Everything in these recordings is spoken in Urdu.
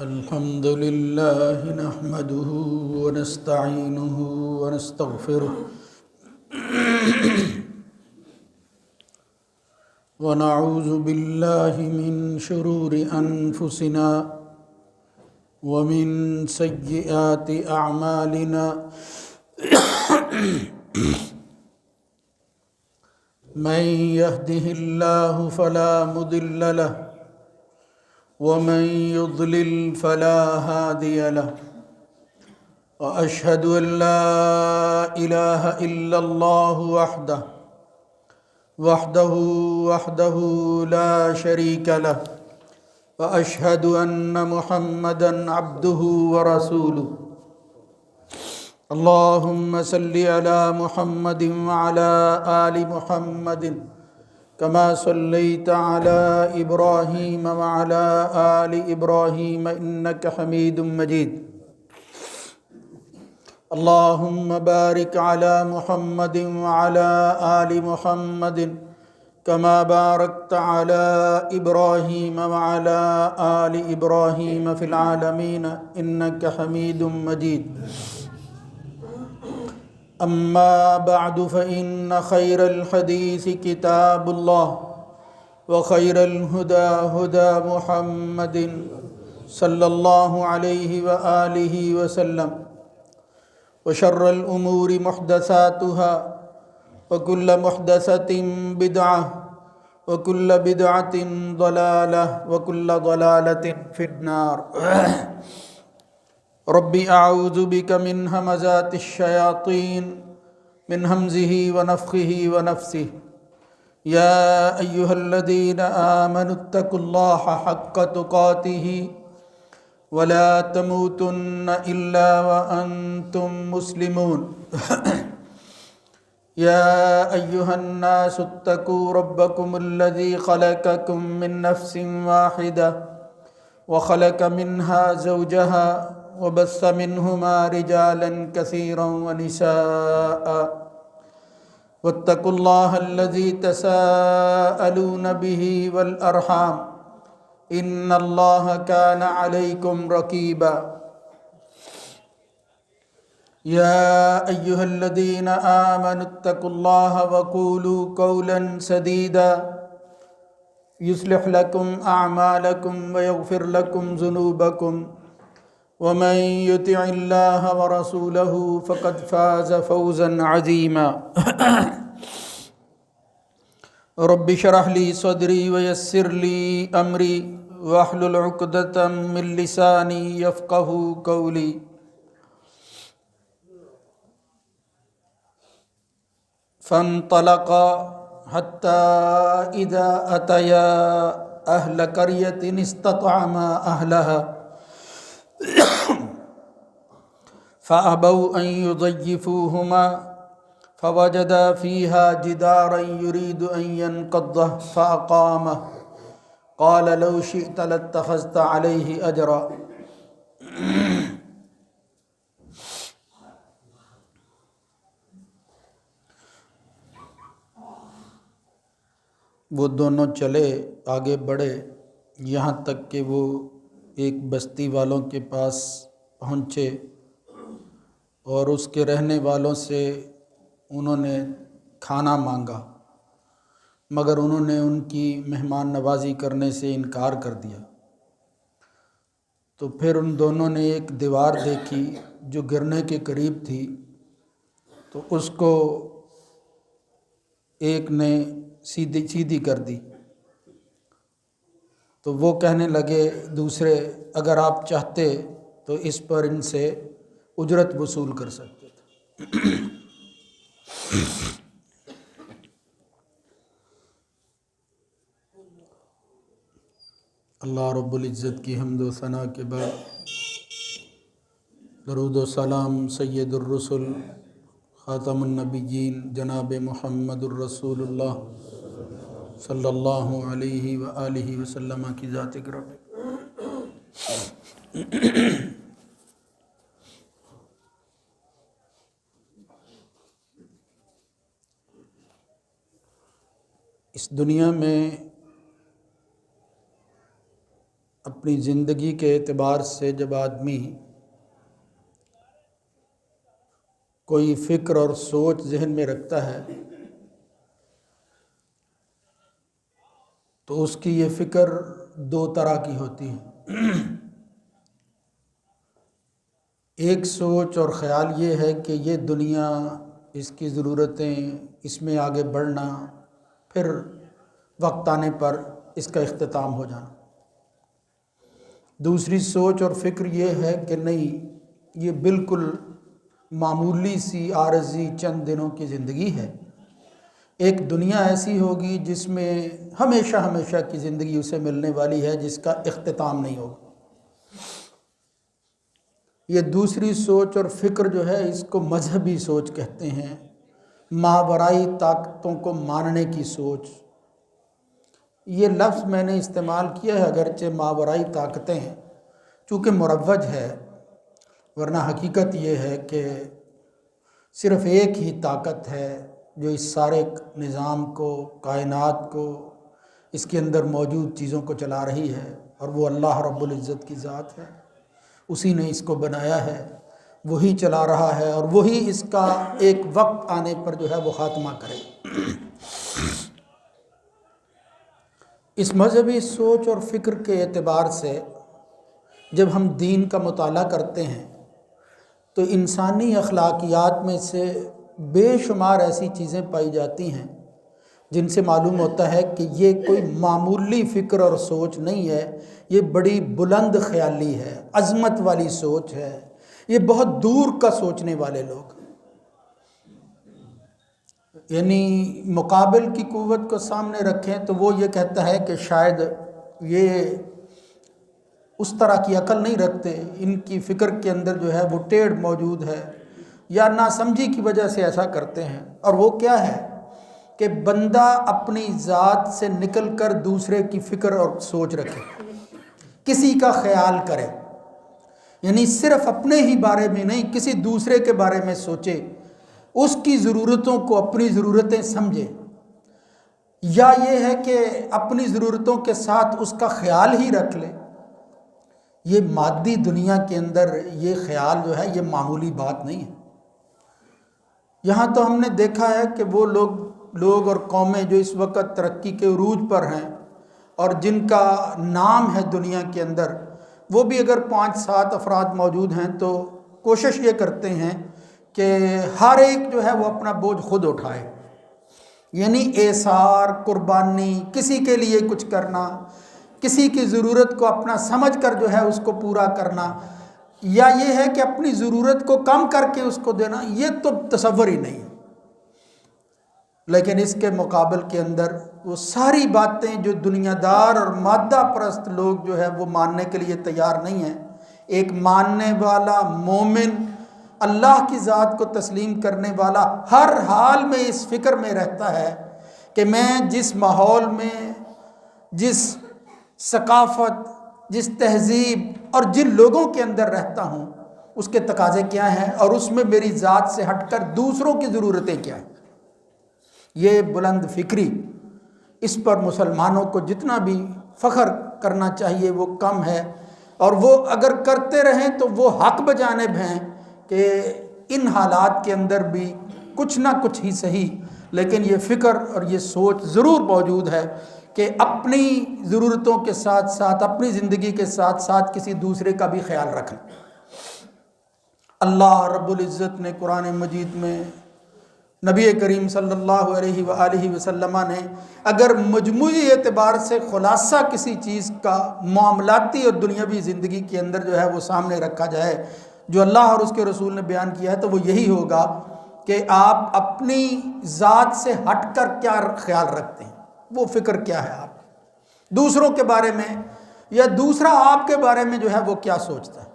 الحمد لله نحمده ونستعينه ونستغفره ونعوذ بالله من شرور أنفسنا ومن سيئات أعمالنا من يهده الله فلا مضل له ومن يضلل فلا هادي له وأشهد أن لا إله إلا الله وحده لا شريك له وأشهد أن محمدًا عبده ورسوله اللهم صل على محمد وعلى آل محمد كما صليت على إبراهيم وعلى آل إبراهيم إنك حميد مجيد اللهم بارك على محمد وعلى آل محمد كما باركت على إبراهيم وعلى آل إبراهيم في العالمين إنك حميد مجيد أما بعد فإن خير الحديث كتاب الله وخير الهدى هدى محمد صلى الله عليه وآله وسلم وشر الأمور محدثاتها وكل محدثة بدعة وكل بدعة ضلالة وكل ضلالة في النار ربي أعوذ بك من همزات الشياطين من همزه ونفخه ونفسه يا أيها الذين آمنوا اتقوا الله حق تقاته ولا تموتن إلا وأنتم مسلمون يا أيها الناس اتقوا ربكم الذي خلقكم من نفس واحدة وخلق منها زوجها وبث منهما رجالا كثيرا ونساء واتقوا الله الذي تساءلون به والأرحام إن الله كان عليكم رقيبا يا أيها الذين آمنوا اتقوا الله وقولوا قولا سديدا يصلح لكم أعمالكم ويغفر لكم ذنوبكم ومن يطع الله ورسوله فقد فاز فوزا عظيما رب اشرح لي صدري ويسر لي أمري واحلل عقدة من لساني يفقهوا قولي فانطلقا حتى إذا أتيا أهل قرية استطعما أهلها فأبوا أن يضيفوهما فوجدا فيها جدارا يريد أن ينقضه فأقامه قال لو شئت لاتخذت عليه أجرا وہ دونوں چلے آگے بڑھے یہاں تک کہ وہ ایک بستی والوں کے پاس پہنچے اور اس کے رہنے والوں سے انہوں نے کھانا مانگا مگر انہوں نے ان کی مہمان نوازی کرنے سے انکار کر دیا۔ تو پھر ان دونوں نے ایک دیوار دیکھی جو گرنے کے قریب تھی، تو اس کو ایک نے سیدھی کر دی۔ تو وہ کہنے لگے دوسرے، اگر آپ چاہتے تو اس پر ان سے اجرت وصول کر سکتے تھے۔ اللہ رب العزت کی حمد و ثنا کے بعد درود و سلام سید الرسل خاتم النبیین جناب محمد الرسول اللہ صلی اللہ علیہ وآلہ وسلم کی ذات گرامی۔ اس دنیا میں اپنی زندگی کے اعتبار سے جب آدمی کوئی فکر اور سوچ ذہن میں رکھتا ہے تو اس کی یہ فکر دو طرح کی ہوتی ہے۔ ایک سوچ اور خیال یہ ہے کہ یہ دنیا، اس کی ضرورتیں، اس میں آگے بڑھنا، پھر وقت آنے پر اس کا اختتام ہو جانا۔ دوسری سوچ اور فکر یہ ہے کہ نہیں، یہ بالکل معمولی سی عارضی چند دنوں کی زندگی ہے، ایک دنیا ایسی ہوگی جس میں ہمیشہ ہمیشہ کی زندگی اسے ملنے والی ہے، جس کا اختتام نہیں ہوگا۔ یہ دوسری سوچ اور فکر جو ہے اس کو مذہبی سوچ کہتے ہیں، ماورائی طاقتوں کو ماننے کی سوچ۔ یہ لفظ میں نے استعمال کیا ہے، اگرچہ ماورائی طاقتیں چونکہ مروج ہے، ورنہ حقیقت یہ ہے کہ صرف ایک ہی طاقت ہے جو اس سارے نظام کو، کائنات کو، اس کے اندر موجود چیزوں کو چلا رہی ہے، اور وہ اللہ رب العزت کی ذات ہے۔ اسی نے اس کو بنایا ہے، وہی چلا رہا ہے، اور وہی اس کا ایک وقت آنے پر جو ہے وہ خاتمہ کرے۔ اس مذہبی سوچ اور فکر کے اعتبار سے جب ہم دین کا مطالعہ کرتے ہیں تو انسانی اخلاقیات میں سے بے شمار ایسی چیزیں پائی جاتی ہیں جن سے معلوم ہوتا ہے کہ یہ کوئی معمولی فکر اور سوچ نہیں ہے، یہ بڑی بلند خیالی ہے، عظمت والی سوچ ہے، یہ بہت دور کا سوچنے والے لوگ، یعنی مقابل کی قوت کو سامنے رکھیں تو وہ یہ کہتا ہے کہ شاید یہ اس طرح کی عقل نہیں رکھتے، ان کی فکر کے اندر جو ہے وہ ٹیڑھ موجود ہے، یا ناسمجھی کی وجہ سے ایسا کرتے ہیں۔ اور وہ کیا ہے کہ بندہ اپنی ذات سے نکل کر دوسرے کی فکر اور سوچ رکھے، کسی کا خیال کرے، یعنی صرف اپنے ہی بارے میں نہیں، کسی دوسرے کے بارے میں سوچے، اس کی ضرورتوں کو اپنی ضرورتیں سمجھے، یا یہ ہے کہ اپنی ضرورتوں کے ساتھ اس کا خیال ہی رکھ لے۔ یہ مادی دنیا کے اندر یہ خیال جو ہے یہ معمولی بات نہیں ہے۔ یہاں تو ہم نے دیکھا ہے کہ وہ لوگ اور قومیں جو اس وقت ترقی کے عروج پر ہیں اور جن کا نام ہے دنیا کے اندر، وہ بھی اگر 5-7 افراد موجود ہیں تو کوشش یہ کرتے ہیں کہ ہر ایک جو ہے وہ اپنا بوجھ خود اٹھائے، یعنی ایثار، قربانی، کسی کے لیے کچھ کرنا، کسی کی ضرورت کو اپنا سمجھ کر جو ہے اس کو پورا کرنا، یا یہ ہے کہ اپنی ضرورت کو کم کر کے اس کو دینا، یہ تو تصور ہی نہیں۔ لیکن اس کے مقابل کے اندر وہ ساری باتیں جو دنیا دار اور مادہ پرست لوگ جو ہے وہ ماننے کے لیے تیار نہیں ہیں، ایک ماننے والا مومن، اللہ کی ذات کو تسلیم کرنے والا ہر حال میں اس فکر میں رہتا ہے کہ میں جس ماحول میں، جس ثقافت، جس تہذیب اور جن لوگوں کے اندر رہتا ہوں اس کے تقاضے کیا ہیں، اور اس میں میری ذات سے ہٹ کر دوسروں کی ضرورتیں کیا ہیں۔ یہ بلند فکری، اس پر مسلمانوں کو جتنا بھی فخر کرنا چاہیے وہ کم ہے، اور وہ اگر کرتے رہیں تو وہ حق بجانب ہیں کہ ان حالات کے اندر بھی کچھ نہ کچھ ہی صحیح، لیکن یہ فکر اور یہ سوچ ضرور موجود ہے کہ اپنی ضرورتوں کے ساتھ ساتھ، اپنی زندگی کے ساتھ ساتھ کسی دوسرے کا بھی خیال رکھنا۔ اللہ رب العزت نے قرآن مجید میں نبی کریم صلی اللہ علیہ وآلہ وسلم نے اگر مجموعی اعتبار سے خلاصہ کسی چیز کا معاملاتی اور دنیاوی زندگی کے اندر جو ہے وہ سامنے رکھا جائے، جو اللہ اور اس کے رسول نے بیان کیا ہے، تو وہ یہی ہوگا کہ آپ اپنی ذات سے ہٹ کر کیا خیال رکھتے ہیں، وہ فکر کیا ہے، آپ دوسروں کے بارے میں یا دوسرا آپ کے بارے میں جو ہے وہ کیا سوچتا ہے۔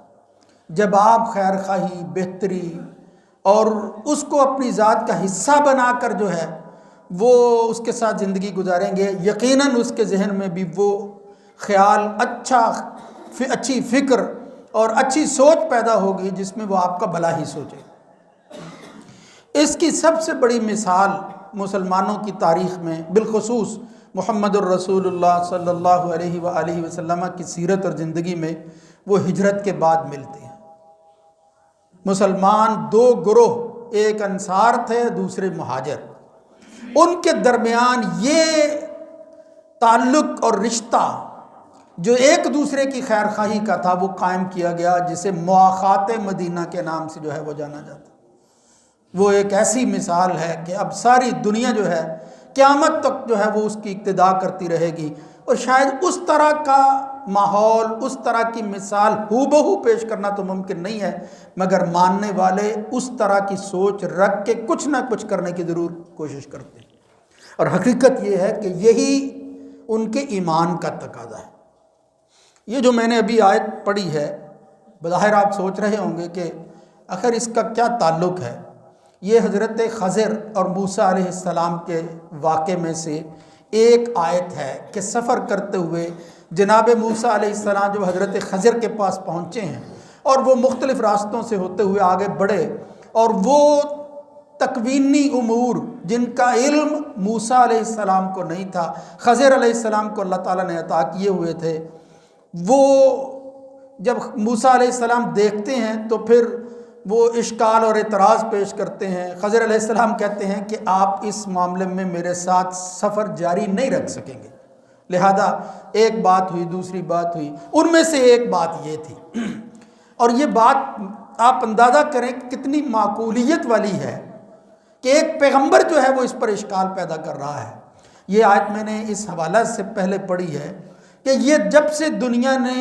جب آپ خیر خواہی، بہتری اور اس کو اپنی ذات کا حصہ بنا کر جو ہے وہ اس کے ساتھ زندگی گزاریں گے، یقیناً اس کے ذہن میں بھی وہ خیال، اچھی فکر اور اچھی سوچ پیدا ہوگی جس میں وہ آپ کا بھلا ہی سوچے۔ اس کی سب سے بڑی مثال مسلمانوں کی تاریخ میں، بالخصوص محمد الرسول اللہ صلی اللہ علیہ وآلہ وسلم کی سیرت اور زندگی میں وہ ہجرت کے بعد ملتے ہیں۔ مسلمان دو گروہ، ایک انصار تھے دوسرے مہاجر، ان کے درمیان یہ تعلق اور رشتہ جو ایک دوسرے کی خیر خواہی کا تھا وہ قائم کیا گیا، جسے مواخات مدینہ کے نام سے جو ہے وہ جانا جاتا۔ وہ ایک ایسی مثال ہے کہ اب ساری دنیا جو ہے قیامت تک جو ہے وہ اس کی اقتدا کرتی رہے گی، اور شاید اس طرح کا ماحول، اس طرح کی مثال ہو بہو پیش کرنا تو ممکن نہیں ہے، مگر ماننے والے اس طرح کی سوچ رکھ کے کچھ نہ کچھ کرنے کی ضرور کوشش کرتے ہیں۔ اور حقیقت یہ ہے کہ یہی ان کے ایمان کا تقاضا ہے۔ یہ جو میں نے ابھی آیت پڑھی ہے، بظاہر آپ سوچ رہے ہوں گے کہ آخر اس کا کیا تعلق ہے۔ یہ حضرت خضر اور موسیٰ علیہ السلام کے واقعے میں سے ایک آیت ہے کہ سفر کرتے ہوئے جناب موسیٰ علیہ السلام جو حضرت خضر کے پاس پہنچے ہیں، اور وہ مختلف راستوں سے ہوتے ہوئے آگے بڑھے، اور وہ تکوینی امور جن کا علم موسیٰ علیہ السلام کو نہیں تھا، خضر علیہ السلام کو اللہ تعالیٰ نے عطا کیے ہوئے تھے، وہ جب موسیٰ علیہ السلام دیکھتے ہیں تو پھر وہ اشکال اور اعتراض پیش کرتے ہیں۔ خضر علیہ السلام کہتے ہیں کہ آپ اس معاملے میں میرے ساتھ سفر جاری نہیں رکھ سکیں گے، لہذا ایک بات ہوئی، دوسری بات ہوئی، ان میں سے ایک بات یہ تھی، اور یہ بات آپ اندازہ کریں کہ کتنی معقولیت والی ہے کہ ایک پیغمبر جو ہے وہ اس پر اشکال پیدا کر رہا ہے۔ یہ آیت میں نے اس حوالہ سے پہلے پڑھی ہے کہ یہ جب سے دنیا نے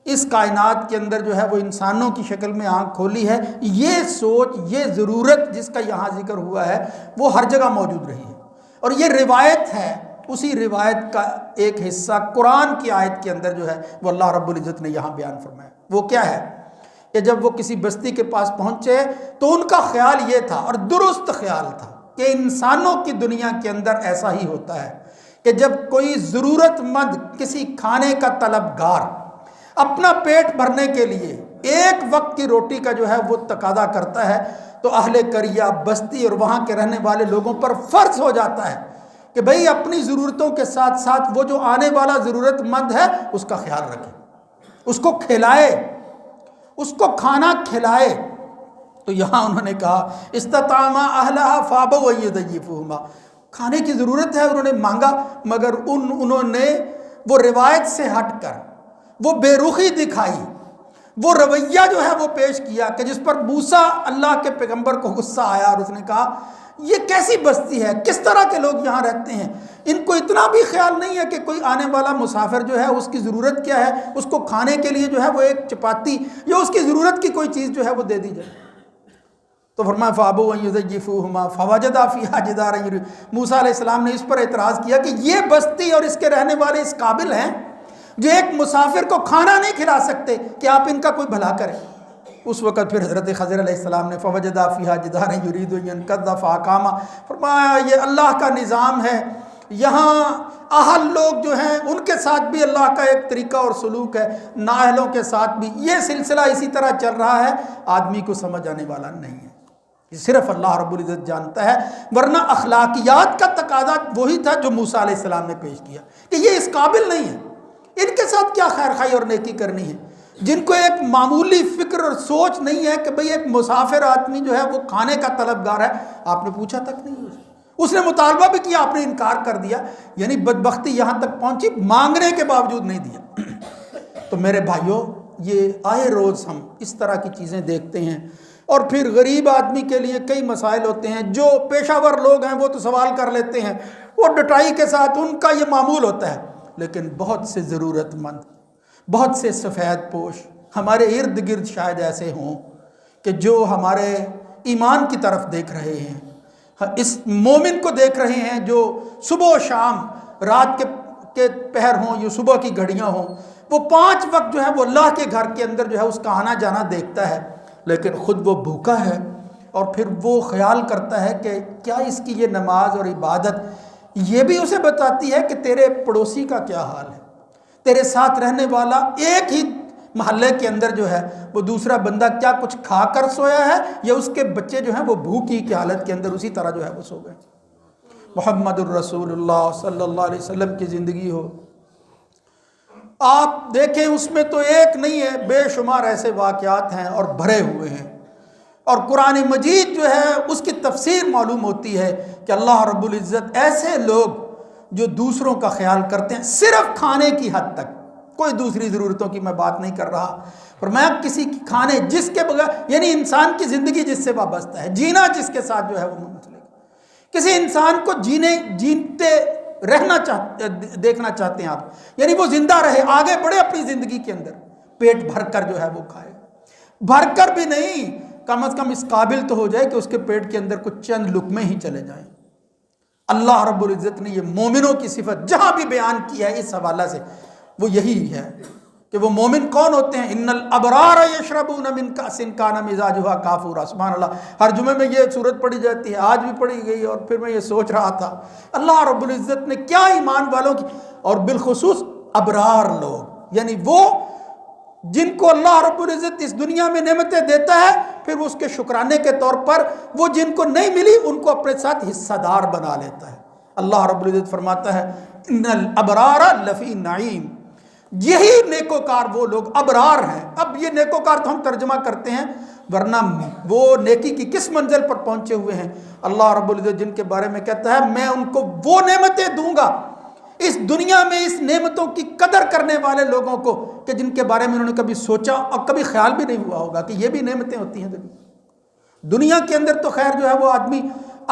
اس کائنات کے اندر جو ہے وہ انسانوں کی شکل میں آنکھ کھولی ہے، یہ سوچ، یہ ضرورت جس کا یہاں ذکر ہوا ہے وہ ہر جگہ موجود رہی ہے، اور یہ روایت ہے۔ اسی روایت کا ایک حصہ قرآن کی آیت کے اندر جو ہے وہ اللہ رب العزت نے یہاں بیان فرمایا۔ وہ کیا ہے کہ جب وہ کسی بستی کے پاس پہنچے تو ان کا خیال یہ تھا، اور درست خیال تھا، کہ انسانوں کی دنیا کے اندر ایسا ہی ہوتا ہے کہ جب کوئی ضرورت مند، کسی کھانے کا طلبگار اپنا پیٹ بھرنے کے لیے ایک وقت کی روٹی کا جو ہے وہ تقاضا کرتا ہے، تو اہل قریہ، بستی اور وہاں کے رہنے والے لوگوں پر فرض ہو جاتا ہے کہ بھئی اپنی ضرورتوں کے ساتھ ساتھ وہ جو آنے والا ضرورت مند ہے اس کا خیال رکھے، اس کو کھلائے، اس کو کھانا کھلائے۔ تو یہاں انہوں نے کہا استطعما اہلہا فابوا ان یضیفوہما، کھانے کی ضرورت ہے، انہوں نے مانگا، مگر انہوں نے وہ روایت سے ہٹ کر وہ بے رخی دکھائی، وہ رویہ جو ہے وہ پیش کیا کہ جس پر موسیٰ اللہ کے پیغمبر کو غصہ آیا، اور اس نے کہا یہ کیسی بستی ہے، کس طرح کے لوگ یہاں رہتے ہیں، ان کو اتنا بھی خیال نہیں ہے کہ کوئی آنے والا مسافر جو ہے اس کی ضرورت کیا ہے، اس کو کھانے کے لیے جو ہے وہ ایک چپاتی یا اس کی ضرورت کی کوئی چیز جو ہے وہ دے دی جائے۔ تو فرمایا فابوا ان یضیفوہما فوجدا فیہا جدارا یرید، موسیٰ علیہ السلام نے اس پر اعتراض کیا کہ یہ بستی اور اس کے رہنے والے اس قابل ہیں جو ایک مسافر کو کھانا نہیں کھلا سکتے کہ آپ ان کا کوئی بھلا کریں۔ اس وقت پھر حضرت خضر علیہ السلام نے فوجدا فیہا جدارا یرید ان ینقض فاقاما، فرمایا یہ اللہ کا نظام ہے، یہاں اہل لوگ جو ہیں ان کے ساتھ بھی اللہ کا ایک طریقہ اور سلوک ہے، نااہلوں کے ساتھ بھی یہ سلسلہ اسی طرح چل رہا ہے، آدمی کو سمجھ آنے والا نہیں ہے، یہ صرف اللہ رب العزت جانتا ہے، ورنہ اخلاقیات کا تقاضا وہی تھا جو موسیٰ علیہ السلام نے پیش کیا کہ یہ اس قابل نہیں ہے، ان کے ساتھ کیا خیر خواہی اور نیکی کرنی ہے، جن کو ایک معمولی فکر اور سوچ نہیں ہے کہ بھئی ایک مسافر آدمی جو ہے وہ کھانے کا طلبگار ہے، آپ نے پوچھا تک نہیں، اس نے مطالبہ بھی کیا، آپ نے انکار کر دیا، یعنی بدبختی یہاں تک پہنچی مانگنے کے باوجود نہیں دیا۔ تو میرے بھائیوں، یہ آئے روز ہم اس طرح کی چیزیں دیکھتے ہیں، اور پھر غریب آدمی کے لیے کئی مسائل ہوتے ہیں، جو پیشہ ور لوگ ہیں وہ تو سوال کر لیتے ہیں، وہ ڈٹائی کے ساتھ ان کا یہ معمول ہوتا ہے، لیکن بہت سے ضرورت مند، بہت سے سفید پوش ہمارے ارد گرد شاید ایسے ہوں کہ جو ہمارے ایمان کی طرف دیکھ رہے ہیں، اس مومن کو دیکھ رہے ہیں جو صبح و شام، رات کے پہر ہوں یا صبح کی گھڑیاں ہوں، وہ 5 وقت جو ہے وہ اللہ کے گھر کے اندر جو ہے اس کا آنا جانا دیکھتا ہے، لیکن خود وہ بھوکا ہے، اور پھر وہ خیال کرتا ہے کہ کیا اس کی یہ نماز اور عبادت یہ بھی اسے بتاتی ہے کہ تیرے پڑوسی کا کیا حال ہے، تیرے ساتھ رہنے والا ایک ہی محلے کے اندر جو ہے وہ دوسرا بندہ کیا کچھ کھا کر سویا ہے، یا اس کے بچے جو ہیں وہ بھوک کی حالت کے اندر اسی طرح جو ہے وہ سو گئے۔ محمد الرسول اللہ صلی اللہ علیہ وسلم کی زندگی ہو، آپ دیکھیں اس میں تو ایک نہیں ہے، بے شمار ایسے واقعات ہیں اور بھرے ہوئے ہیں، اور قرآن مجید جو ہے اس کی تفسیر معلوم ہوتی ہے کہ اللہ رب العزت ایسے لوگ جو دوسروں کا خیال کرتے ہیں صرف کھانے کی حد تک، کوئی دوسری ضرورتوں کی میں بات نہیں کر رہا، پر میں کسی کی کھانے جس کے بغیر، یعنی انسان کی زندگی جس سے وابستہ ہے، جینا جس کے ساتھ جو ہے وہ منسلک، کسی انسان کو جیتے رہنا دیکھنا چاہتے ہیں آپ، یعنی وہ زندہ رہے، آگے بڑھے اپنی زندگی کے اندر، پیٹ بھر کر جو ہے وہ کھائے، بھر کر بھی نہیں، کم از کم اس قابل تو ہو جائے کہ اس کے پیٹ کے اندر کچھ چند لقمے ہی چلے جائیں۔ اللہ رب العزت نے یہ مومنوں کی صفت جہاں بھی بیان کی ہے اس حوالہ سے، وہ یہی ہے کہ وہ مومن کون ہوتے ہیں؟ ان الابرار یشربون من کأس کان مزاجها کافورا۔ سبحان اللہ، ہر جمعے میں یہ صورت پڑھی جاتی ہے، آج بھی پڑھی گئی، اور پھر میں یہ سوچ رہا تھا اللہ رب العزت نے کیا ایمان والوں کی، اور بالخصوص ابرار لوگ، یعنی وہ جن کو اللہ رب العزت اس دنیا میں نعمتیں دیتا ہے، پھر اس کے شکرانے کے طور پر وہ جن کو نہیں ملی ان کو اپنے ساتھ حصہ دار بنا لیتا ہے۔ اللہ رب العزت فرماتا ہے ان الابرار لفی نعیم، یہی نیکوکار وہ لوگ ابرار ہیں۔ اب یہ نیکوکار تو ہم ترجمہ کرتے ہیں، ورنہ وہ نیکی کی کس منزل پر پہنچے ہوئے ہیں؟ اللہ رب العزت جن کے بارے میں کہتا ہے میں ان کو وہ نعمتیں دوں گا اس دنیا میں، اس نعمتوں کی قدر کرنے والے لوگوں کو کہ جن کے بارے میں انہوں نے کبھی سوچا اور کبھی خیال بھی نہیں ہوا ہوگا کہ یہ بھی نعمتیں ہوتی ہیں۔ دنیا کے اندر تو خیر جو ہے وہ آدمی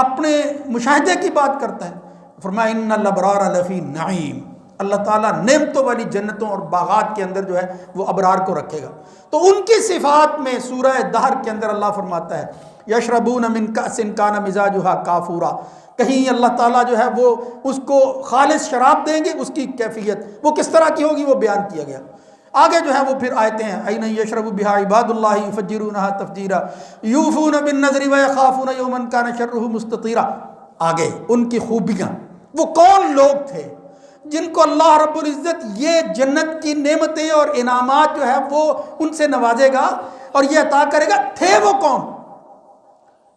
اپنے مشاہدے کی بات کرتا ہے، فرمایا ان الابرار لفی نعیم، اللہ تعالیٰ نعمتوں والی جنتوں اور باغات کے اندر جو ہے وہ ابرار کو رکھے گا۔ تو ان کی صفات میں سورہ دہر کے اندر اللہ فرماتا ہے یشربون من کأس کان مزاجها کافورا، کہیں اللہ تعالیٰ جو ہے وہ اس کو خالص شراب دیں گے، اس کی کیفیت وہ کس طرح کی ہوگی وہ بیان کیا گیا۔ آگے جو ہے وہ پھر آیتیں ہیں عین یشرب بها عباد اللہ یفجرونها تفجیرا یوفون بالنذر ویخافون یوما کان شرہ مستطیرا۔ آگے ان کی خوبیاں، وہ کون لوگ تھے جن کو اللہ رب العزت یہ جنت کی نعمتیں اور انعامات جو ہے وہ ان سے نوازے گا اور یہ عطا کرے گا، تھے وہ کون؟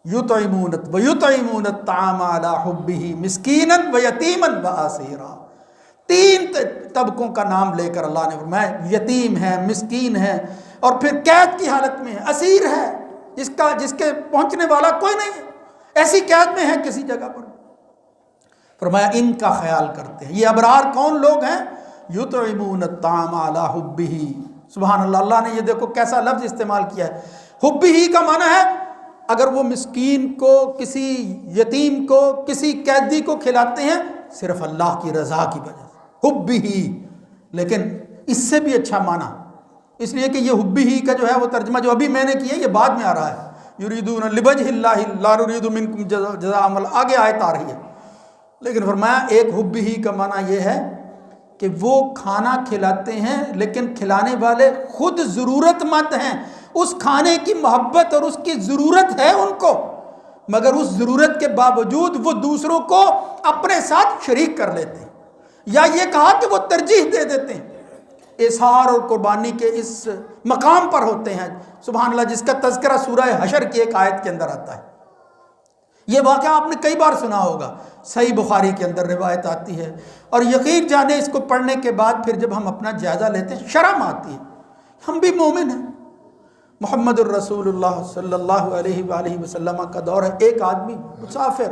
یطعمون الطعام علی حبہ مسکینا ویتیما واسیرا، تین طبقوں کا نام لے کر اللہ نے فرمایا یتیم ہے، مسکین ہے، اور پھر قید کی حالت میں ہے، اسیر ہے، جس کے پہنچنے والا کوئی نہیں ہے، ایسی قید میں ہے کسی جگہ پر، فرمایا ان کا خیال کرتے ہیں۔ یہ ابرار کون لوگ ہیں؟ یطعمون الطعام علی حبہ، سبحان اللہ، اللہ نے یہ دیکھو کیسا لفظ استعمال کیا ہے، حبہ کا معنی ہے اگر وہ مسکین کو، کسی یتیم کو، کسی قیدی کو کھلاتے ہیں صرف اللہ کی رضا کی وجہ سے، حبہ، لیکن اس سے بھی اچھا معنی، اس لیے کہ یہ حبہ کا جو ہے وہ ترجمہ جو ابھی میں نے کیا یہ بعد میں آ رہا ہے، یریدون لوجہ اللہ لا نرید منکم جزاء عمل، آگے آیت آ رہی ہے، لیکن فرمایا ایک حبہ کا معنی یہ ہے کہ وہ کھانا کھلاتے ہیں لیکن کھلانے والے خود ضرورت مند ہیں، اس کھانے کی محبت اور اس کی ضرورت ہے ان کو، مگر اس ضرورت کے باوجود وہ دوسروں کو اپنے ساتھ شریک کر لیتے ہیں، یا یہ کہا کہ وہ ترجیح دے دیتے ہیں، اظہار اور قربانی کے اس مقام پر ہوتے ہیں، سبحان اللہ، جس کا تذکرہ سورہ حشر کی ایک آیت کے اندر آتا ہے۔ یہ واقعہ آپ نے کئی بار سنا ہوگا، صحیح بخاری کے اندر روایت آتی ہے، اور یقین جانے اس کو پڑھنے کے بعد پھر جب ہم اپنا جائزہ لیتے ہیں شرم آتی ہے، ہم بھی مومن ہیں، محمد الرسول اللہ صلی اللہ علیہ وآلہ وسلم کا دور ہے، ایک آدمی مسافر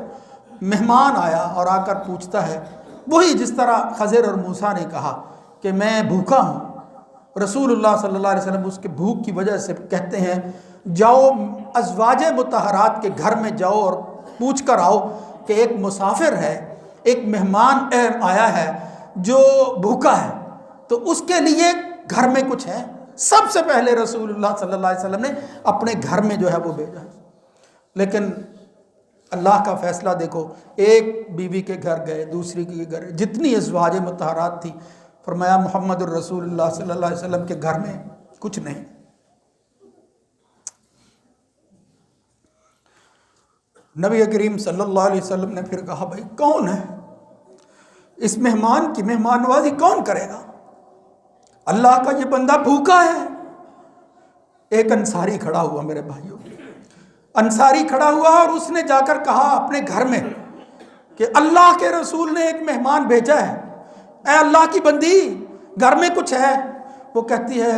مہمان آیا اور آ کر پوچھتا ہے، وہی جس طرح خضر اور موسیٰ نے کہا کہ میں بھوکا ہوں، رسول اللہ صلی اللہ علیہ وسلم اس کے بھوک کی وجہ سے کہتے ہیں جاؤ ازواج مطہرات کے گھر میں جاؤ اور پوچھ کر آؤ کہ ایک مسافر ہے، ایک مہمان آیا ہے جو بھوکا ہے، تو اس کے لیے گھر میں کچھ ہے۔ سب سے پہلے رسول اللہ صلی اللہ علیہ وسلم نے اپنے گھر میں جو ہے وہ بھیجا، لیکن اللہ کا فیصلہ دیکھو، ایک بیوی کے گھر گئے، دوسری کے گھر، جتنی ازواج مطہرات تھی، فرمایا محمد الرسول اللہ صلی اللہ علیہ وسلم کے گھر میں کچھ نہیں۔ نبی کریم صلی اللہ علیہ وسلم نے پھر کہا بھائی کون ہے اس مہمان کی مہمان نوازی کون کرے گا؟ اللہ کا یہ بندہ بھوکا ہے۔ ایک انصاری کھڑا ہوا، میرے بھائیوں، انصاری کھڑا ہوا اور اس نے جا کر کہا اپنے گھر میں کہ اللہ کے رسول نے ایک مہمان بھیجا ہے، اے اللہ کی بندی گھر میں کچھ ہے؟ وہ کہتی ہے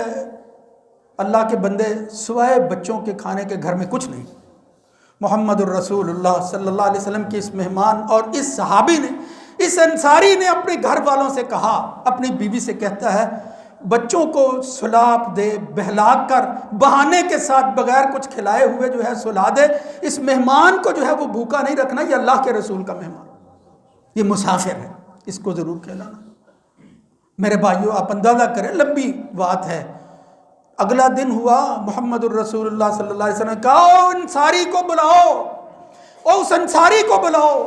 اللہ کے بندے سوائے بچوں کے کھانے کے گھر میں کچھ نہیں۔ محمد الرسول اللہ صلی اللہ علیہ وسلم کے اس مہمان اور اس صحابی نے، اس انصاری نے اپنے گھر والوں سے کہا، اپنی بیوی سے کہتا ہے بچوں کو سلاپ دے، بہلا کر بہانے کے ساتھ بغیر کچھ کھلائے ہوئے جو ہے سلا دے، اس مہمان کو جو ہے وہ بھوکا نہیں رکھنا، یہ اللہ کے رسول کا مہمان، یہ مسافر ہے، اس کو ضرور کھلانا۔ میرے بھائیو آپ اندازہ کریں، لمبی بات ہے۔ اگلا دن ہوا، محمد الرسول اللہ صلی اللہ علیہ وسلم نے کہا او انصاری کو بلاؤ، او اس انصاری کو بلاؤ۔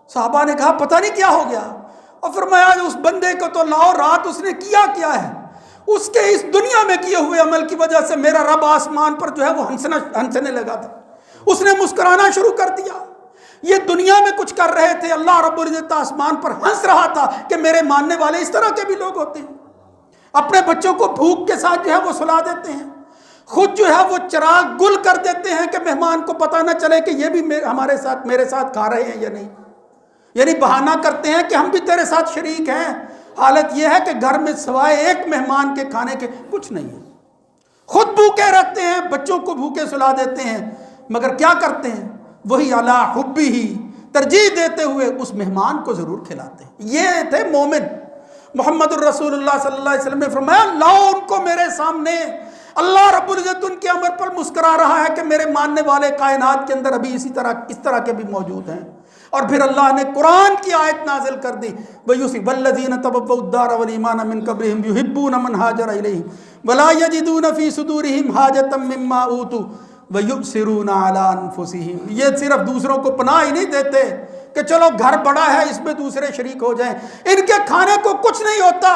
صحابہ نے کہا پتہ نہیں کیا ہو گیا، اور فرمایا اس بندے کو تو لاؤ، رات اس نے کیا ہے، اس کے اس دنیا میں کیے ہوئے عمل کی وجہ سے میرا رب آسمان پر جو ہے وہ ہنسنے لگا تھا، اس نے مسکرانا شروع کر دیا۔ یہ دنیا میں کچھ کر رہے تھے، اللہ رب العزت آسمان پر ہنس رہا تھا کہ میرے ماننے والے اس طرح کے بھی لوگ ہوتے ہیں، اپنے بچوں کو بھوک کے ساتھ جو ہے وہ سلا دیتے ہیں، خود جو ہے وہ چراغ گل کر دیتے ہیں کہ مہمان کو پتہ نہ چلے کہ یہ بھی میرے ساتھ کھا رہے ہیں یا نہیں، یعنی بہانہ کرتے ہیں کہ ہم بھی تیرے ساتھ شریک ہیں، حالت یہ ہے کہ گھر میں سوائے ایک مہمان کے کھانے کے کچھ نہیں ہے، خود بھوکے رکھتے ہیں، بچوں کو بھوکے سلا دیتے ہیں، مگر کیا کرتے ہیں وہی علی حبی ہی، ترجیح دیتے ہوئے اس مہمان کو ضرور کھلاتے ہیں۔ یہ تھے مومن۔ محمد الرسول اللہ صلی اللہ علیہ وسلم نے فرمایا لاؤ ان کو میرے سامنے، اللہ رب العزت ان کے امر پر مسکرا رہا ہے کہ میرے ماننے والے کائنات کے اندر ابھی اس طرح کے بھی موجود ہیں۔ اور پھر اللہ نے قرآن کی آیت نازل کر دی وَالَّذِينَ تَبَوَّءُوا الدَّارَ وَالْإِيمَانَ مِنْ قَبْلِهِمْ يُحِبُّونَ مَنْ هَاجَرَ إِلَيْهِمْ وَلَا يَجِدُونَ فِي صُدُورِهِمْ حَاجَةً مِّمَّا أُوتُوا وَيُؤْثِرُونَ عَلَىٰ أَنفُسِهِمْ۔ یہ صرف دوسروں کو پناہ ہی نہیں دیتے کہ چلو گھر بڑا ہے اس میں دوسرے شریک ہو جائیں، ان کے کھانے کو کچھ نہیں ہوتا،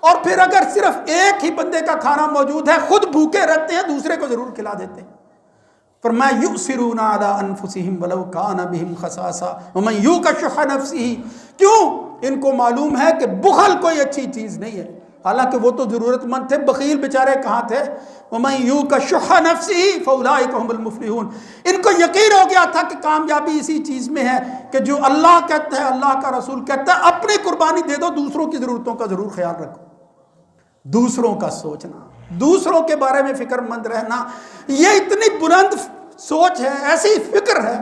اور پھر اگر صرف ایک ہی بندے کا کھانا موجود ہے خود بھوکے رہتے ہیں، دوسرے کو ضرور کھلا دیتے ہیں۔ فرمایا یؤثرون علی انفسہم ولو کان بہم خصاصہ ومن یوق شح نفسہ۔ کیوں؟ ان کو معلوم ہے کہ بخل کوئی اچھی چیز نہیں ہے، حالانکہ وہ تو ضرورت مند تھے، بخیل بیچارے کہاں تھے؟ ومن یوق شح نفسہ فاولئک هم المفلحون۔ ان کو یقین ہو گیا تھا کہ کامیابی اسی چیز میں ہے کہ جو اللہ کہتا ہے، اللہ کا رسول کہتا ہے، اپنی قربانی دے دو، دوسروں کی ضرورتوں کا ضرور خیال رکھو، دوسروں کا سوچنا، دوسروں کے بارے میں فکر مند رہنا، یہ اتنی بلند سوچ ہے، ایسی فکر ہے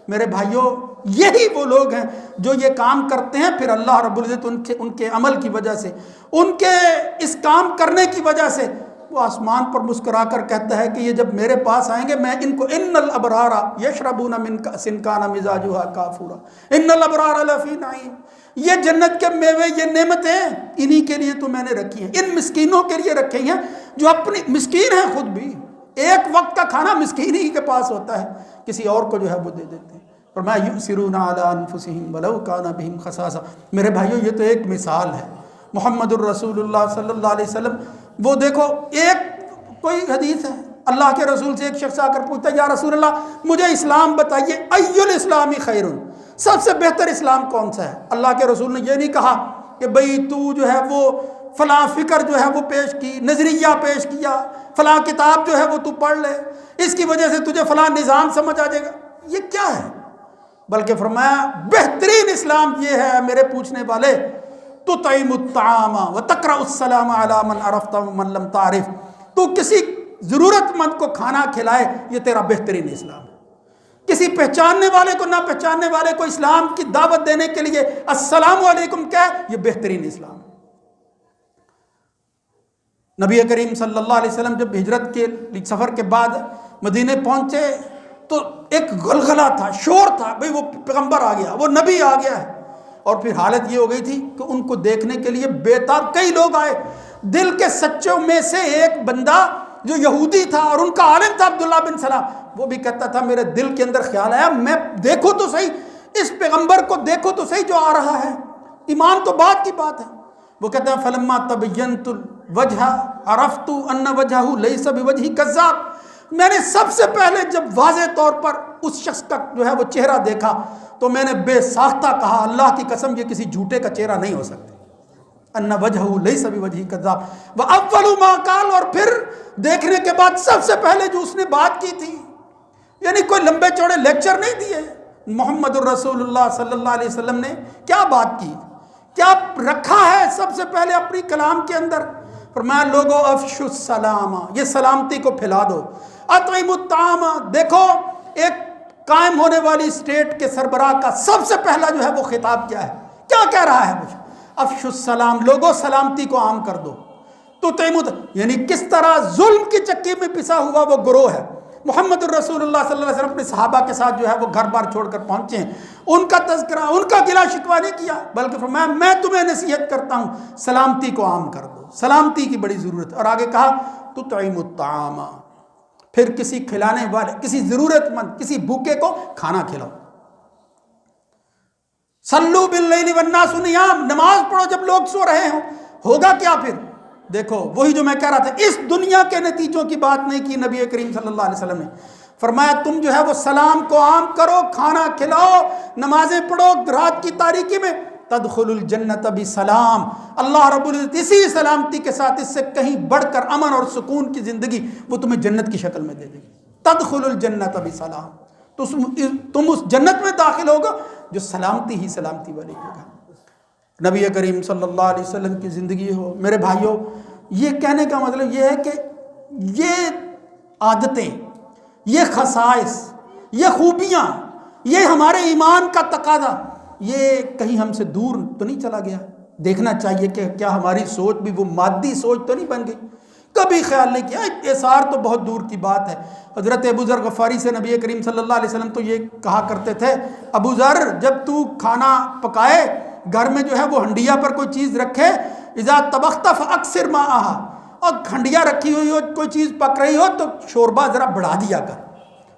میرے بھائیوں۔ یہی وہ لوگ ہیں جو یہ کام کرتے ہیں، پھر اللہ رب العزت ان کے عمل کی وجہ سے، ان کے اس کام کرنے کی وجہ سے وہ آسمان پر مسکرا کر کہتا ہے کہ یہ جب میرے پاس آئیں گے میں ان کو ان الابرار یشربون من کأس کان مزاجها کافورا ان الابرار لفی نعیم، یہ جنت کے میوے، یہ نعمتیں انہی کے لیے تو میں نے رکھی ہیں، ان مسکینوں کے لیے رکھی ہیں جو اپنی مسکین ہیں، خود بھی ایک وقت کا کھانا مسکین ہی کے پاس ہوتا ہے، کسی اور کو جو ہے وہ دے دیتے ہیں۔ فرمایا یؤثرون علی انفسہم ولو کان بہم خصاصہ۔ میرے بھائیوں یہ تو ایک مثال ہے، محمد الرسول اللہ صلی اللہ علیہ وسلم۔ وہ دیکھو ایک کوئی حدیث ہے، اللہ کے رسول سے ایک شخص آ کر پوچھتا ہے یا رسول اللہ مجھے اسلام بتائیے، ای الاسلام خیر، سب سے بہتر اسلام کون سا ہے؟ اللہ کے رسول نے یہ نہیں کہا کہ بھئی تو جو ہے وہ فلاں فکر جو ہے وہ پیش کی، نظریہ پیش کیا، فلاں کتاب جو ہے وہ تو پڑھ لے، اس کی وجہ سے تجھے فلاں نظام سمجھ آ جائے گا، یہ کیا ہے؟ بلکہ فرمایا بہترین اسلام یہ ہے میرے پوچھنے والے، تطعم الطعام وتقرأ السلام علی من عرفت ومن لم تعرف، تو کسی ضرورت مند کو کھانا کھلائے، یہ تیرا بہترین اسلام ہے۔ کسی پہچاننے والے کو نہ پہچاننے والے کو اسلام کی دعوت دینے کے لیے السلام علیکم کہے، یہ بہترین اسلام ہے۔ نبی کریم صلی اللہ علیہ وسلم جب ہجرت کے سفر کے بعد مدینے پہنچے تو ایک غلغلہ تھا، شور تھا، بھئی وہ پیغمبر آ گیا، وہ نبی آ گیا ہے، اور پھر حالت یہ ہو گئی تھی کہ ان کو دیکھنے کے لیے بےتاب کئی لوگ آئے۔ دل کے سچوں میں سے ایک بندہ جو یہودی تھا اور ان کا عالم تھا عبداللہ بن سلام، وہ بھی کہتا تھا میرے دل کے اندر خیال آیا میں دیکھوں تو صحیح، اس پیغمبر کو دیکھو تو صحیح جو آ رہا ہے، ایمان تو بات کی بات ہے۔ وہ کہتے ہیں فلما تبینت الوجہ عرفت ان وجہہ لیس بوجہ کذاب، میں نے سب سے پہلے جب واضح طور پر اس شخص کا جو ہے وہ چہرہ دیکھا تو میں نے بے ساختہ کہا اللہ کی قسم یہ کسی جھوٹے کا چہرہ نہیں ہو سکتا، ان وجہہ لیس بوجہ کذاب واول ما قال، اور پھر دیکھنے کے بعد سب سے پہلے جو اس نے بات کی تھی، یعنی کوئی لمبے چوڑے لیکچر نہیں دیے، محمد الرسول اللہ صلی اللہ علیہ وسلم نے کیا بات کی، کیا رکھا ہے سب سے پہلے اپنی کلام کے اندر؟ فرمایا لوگو افشوا السلام، یہ سلامتی کو پھیلا دو، اطعموا الطعام، دیکھو ایک قائم ہونے والی اسٹیٹ کے سربراہ کا سب سے پہلا جو ہے وہ خطاب کیا ہے، کیا کہہ رہا ہے مجھے؟ افشوا السلام، لوگو سلامتی کو عام کر دو۔ تو یعنی کس طرح ظلم کی چکی میں پسا ہوا وہ گروہ ہے۔ محمد الرسول اللہ صلی اللہ علیہ وسلم اپنے صحابہ کے ساتھ جو ہے وہ گھر بار چھوڑ کر پہنچے ہیں، ان کا تذکرہ، ان کا گلہ شکوہ نہیں کیا، بلکہ فرمایا میں تمہیں نصیحت کرتا ہوں سلامتی کو عام کر دو، سلامتی کی بڑی ضرورت ہے۔ اور آگے کہا تطعموا الطعام، پھر کسی کھلانے والے، کسی ضرورت مند، کسی بھوکے کو کھانا کھلاؤ۔ صلوا باللیل والناس نیام، نماز پڑھو جب لوگ سو رہے ہوں۔ ہوگا کیا پھر؟ دیکھو وہی جو میں کہہ رہا تھا، اس دنیا کے نتیجوں کی بات نہیں کی نبی کریم صلی اللہ علیہ وسلم نے، فرمایا تم جو ہے وہ سلام کو عام کرو، کھانا کھلاؤ، نمازیں پڑھو رات کی تاریکی میں، تدخل الجنت بسلام، اللہ رب العزت اسی سلامتی کے ساتھ، اس سے کہیں بڑھ کر امن اور سکون کی زندگی وہ تمہیں جنت کی شکل میں دے دے گی۔ تدخل الجنت بسلام، تو تم اس جنت میں داخل ہوگا جو سلامتی ہی سلامتی والی ہوگا۔ نبی کریم صلی اللہ علیہ وسلم کی زندگی ہو۔ میرے بھائیوں، یہ کہنے کا مطلب یہ ہے کہ یہ عادتیں، یہ خصائص، یہ خوبیاں، یہ ہمارے ایمان کا تقاضا، یہ کہیں ہم سے دور تو نہیں چلا گیا؟ دیکھنا چاہیے کہ کیا ہماری سوچ بھی وہ مادی سوچ تو نہیں بن گئی؟ کبھی خیال نہیں کیا، اثار تو بہت دور کی بات ہے۔ حضرت ابو ذر غفاری سے نبی کریم صلی اللہ علیہ وسلم تو یہ کہا کرتے تھے، ابو ذر جب تو کھانا پکائے، گھر میں جو ہے وہ ہنڈیا پر کوئی چیز رکھے، اذا طبخت فاکثر ماءھا، اور ہنڈیا رکھی ہوئی ہو، کوئی چیز پک رہی ہو تو شوربہ ذرا بڑھا دیا کر،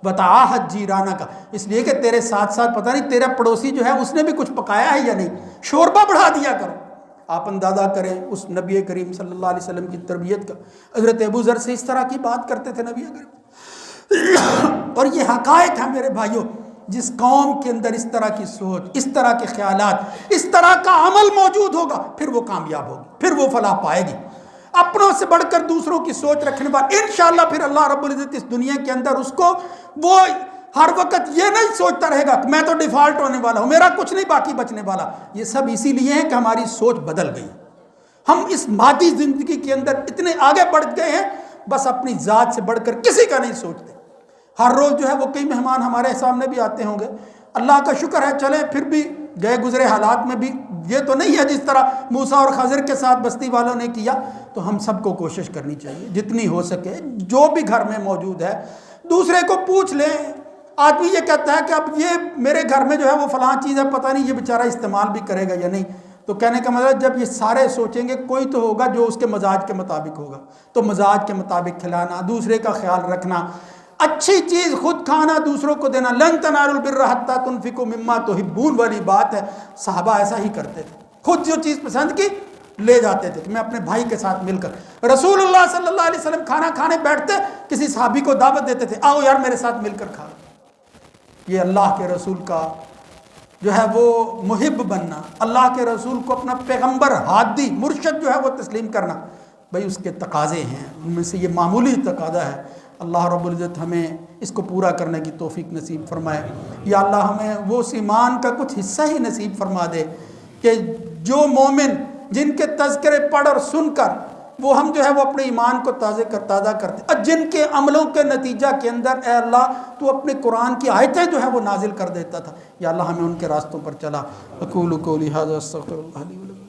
وتعاہد جیرانہ کا، اس لیے کہ تیرے ساتھ ساتھ پتہ نہیں تیرا پڑوسی جو ہے اس نے بھی کچھ پکایا ہے یا نہیں، شوربہ بڑھا دیا کرو۔ آپ اندازہ کریں اس نبی کریم صلی اللہ علیہ وسلم کی تربیت کا۔ حضرت ابو ذر سے اس طرح کی بات کرتے تھے نبی کریم۔ اور یہ حقائق ہیں میرے بھائیوں، جس قوم کے اندر اس طرح کی سوچ، اس طرح کے خیالات، اس طرح کا عمل موجود ہوگا، پھر وہ کامیاب ہوگی، پھر وہ فلاح پائے گی۔ اپنوں سے بڑھ کر دوسروں کی سوچ رکھنے والا انشاءاللہ پھر اللہ رب العزت اس دنیا کے اندر اس کو، وہ ہر وقت یہ نہیں سوچتا رہے گا کہ میں تو ڈیفالٹ ہونے والا ہوں، میرا کچھ نہیں باقی بچنے والا۔ یہ سب اسی لیے ہے کہ ہماری سوچ بدل گئی، ہم اس مادی زندگی کے اندر اتنے آگے بڑھ گئے ہیں، بس اپنی ذات سے بڑھ کر کسی کا نہیں سوچتے۔ ہر روز جو ہے وہ کئی مہمان ہمارے سامنے بھی آتے ہوں گے، اللہ کا شکر ہے چلیں پھر بھی گئے گزرے حالات میں بھی یہ تو نہیں ہے جس طرح موسیٰ اور خضر کے ساتھ بستی والوں نے کیا، تو ہم سب کو کوشش کرنی چاہیے جتنی ہو سکے، جو بھی گھر میں موجود ہے دوسرے کو پوچھ لیں۔ آدمی یہ کہتا ہے کہ اب یہ میرے گھر میں جو ہے وہ فلاں چیز ہے، پتہ نہیں یہ بیچارہ استعمال بھی کرے گا یا نہیں، تو کہنے کا مطلب جب یہ سارے سوچیں گے کوئی تو ہوگا جو اس کے مزاج کے مطابق ہوگا، تو مزاج کے مطابق کھلانا، دوسرے کا خیال رکھنا، اچھی چیز خود کھانا دوسروں کو دینا، لن تنالوا البر حتی تنفقوا مما تحبون والی بات ہے۔ صحابہ ایسا ہی کرتے تھے، خود جو چیز پسند کی لے جاتے تھے کہ میں اپنے بھائی کے ساتھ مل کر۔ رسول اللہ صلی اللہ علیہ وسلم کھانا کھانے بیٹھتے، کسی صحابی کو دعوت دیتے تھے، آؤ یار میرے ساتھ مل کر کھا۔ یہ اللہ کے رسول کا جو ہے وہ محب بننا، اللہ کے رسول کو اپنا پیغمبر، ہادی، مرشد جو ہے وہ تسلیم کرنا، بھائی اس کے تقاضے ہیں، ان میں سے یہ معمولی تقاضا ہے۔ اللہ رب العزت ہمیں اس کو پورا کرنے کی توفیق نصیب فرمائے۔ یا اللہ ہمیں وہ اس ایمان کا کچھ حصہ ہی نصیب فرما دے کہ جو مومن جن کے تذکرے پڑھ اور سن کر وہ ہم جو ہے وہ اپنے ایمان کو تازہ کرتے، اور جن کے عملوں کے نتیجہ کے اندر اے اللہ تو اپنے قرآن کی آیتیں جو ہے وہ نازل کر دیتا تھا، یا اللہ ہمیں ان کے راستوں پر چلا۔ اقول قولی ھذا استغفر اللہ لی ولکم۔